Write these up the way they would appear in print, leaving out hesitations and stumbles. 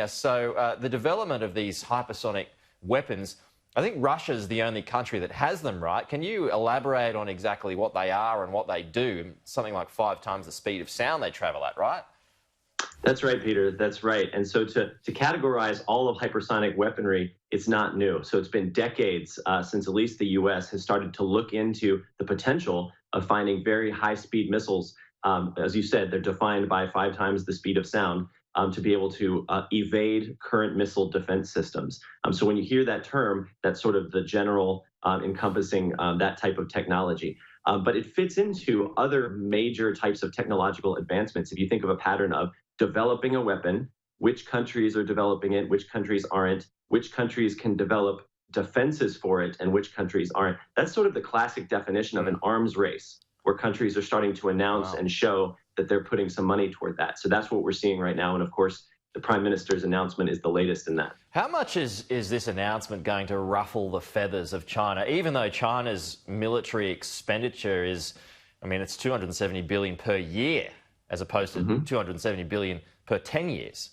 us. So the development of these hypersonic weapons, I think Russia's the only country that has them, right? Can you elaborate on exactly what they are and what they do? Something like 5 times the speed of sound they travel at, right? That's right, Peter. That's right. And so to categorize all of hypersonic weaponry, it's not new. So it's been decades since at least the U.S. has started to look into the potential of finding very high-speed missiles. As you said, they're defined by 5 times the speed of sound to be able to evade current missile defense systems. So when you hear that term, that's sort of the general encompassing that type of technology. But it fits into other major types of technological advancements. If you think of a pattern of developing a weapon, which countries are developing it, which countries aren't, which countries can develop defenses for it, and which countries aren't. That's sort of the classic definition of an arms race, where countries are starting to announce and show that they're putting some money toward that. So that's what we're seeing right now. And of course, the Prime Minister's announcement is the latest in that. How much is this announcement going to ruffle the feathers of China, even though China's military expenditure is, I mean, it's $270 billion per year, as opposed to $270 billion per 10 years?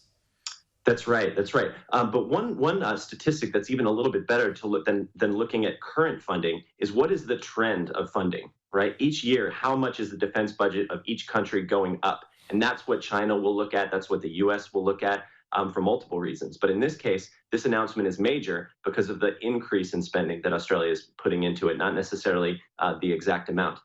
That's right. That's right. But one statistic that's even a little bit better to look than looking at current funding is what is the trend of funding, right? Each year, how much is the defense budget of each country going up? And that's what China will look at. That's what the U.S. will look at for multiple reasons. But in this case, this announcement is major because of the increase in spending that Australia is putting into it, not necessarily the exact amount.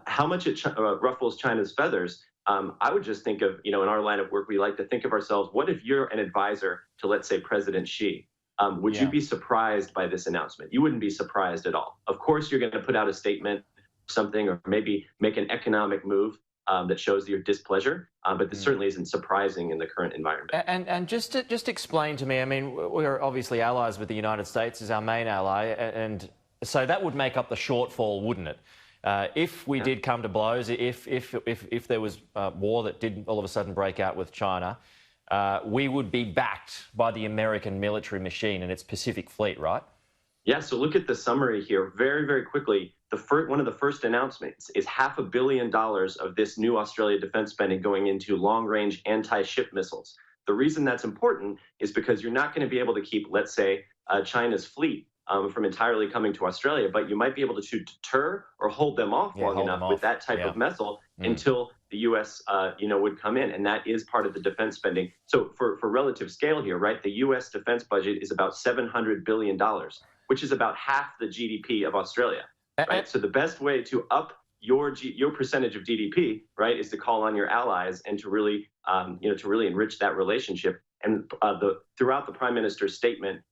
How much it ruffles China's feathers, I would just think of, in our line of work, we like to think of ourselves, what if you're an advisor to, let's say, President Xi? Would you be surprised by this announcement? You wouldn't be surprised at all. Of course, you're going to put out a statement, something, or maybe make an economic move that shows your displeasure, but this certainly isn't surprising in the current environment. And just explain to me, I mean, we're obviously allies with the United States as our main ally, and so that would make up the shortfall, wouldn't it? If we did come to blows, if there was war that did all of a sudden break out with China, we would be backed by the American military machine and its Pacific Fleet, right? Yeah, so look at the summary here very, very quickly. One of the first announcements is $500 million of this new Australia defense spending going into long-range anti-ship missiles. The reason that's important is because you're not going to be able to keep, let's say, China's fleet from entirely coming to Australia, but you might be able to deter or hold them off long enough with that type of missile until the U.S. Would come in, and that is part of the defense spending. So for relative scale here, right, the U.S. defense budget is about $700 billion, which is about half the GDP of Australia. Right. So the best way to up your percentage of GDP, right, is to call on your allies and to really, to really enrich that relationship. And throughout the Prime Minister's statement,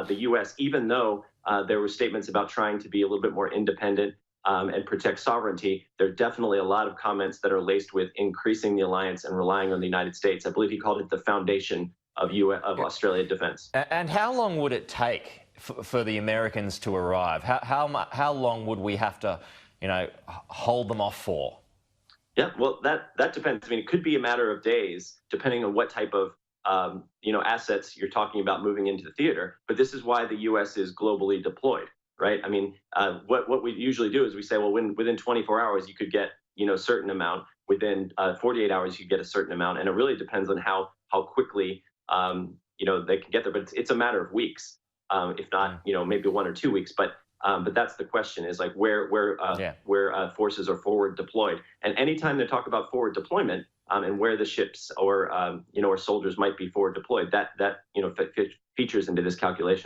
the U.S., even though there were statements about trying to be a little bit more independent and protect sovereignty, there are definitely a lot of comments that are laced with increasing the alliance and relying on the United States. I believe he called it the foundation of Australia defense. And how long would it take for the Americans to arrive? How long would we have to, hold them off for? Yeah, well, that depends. I mean, it could be a matter of days, depending on what type of assets you're talking about moving into the theater. But this is why the U.S. is globally deployed, right? I mean, what we usually do is we say, well, within 24 hours you could get a certain amount. Within 48 hours you get a certain amount, and it really depends on how quickly they can get there. But it's a matter of weeks. If not, maybe 1 or 2 weeks. But that's the question: is like where forces are forward deployed. And anytime they talk about forward deployment and where the ships or soldiers might be forward deployed, that features into this calculation.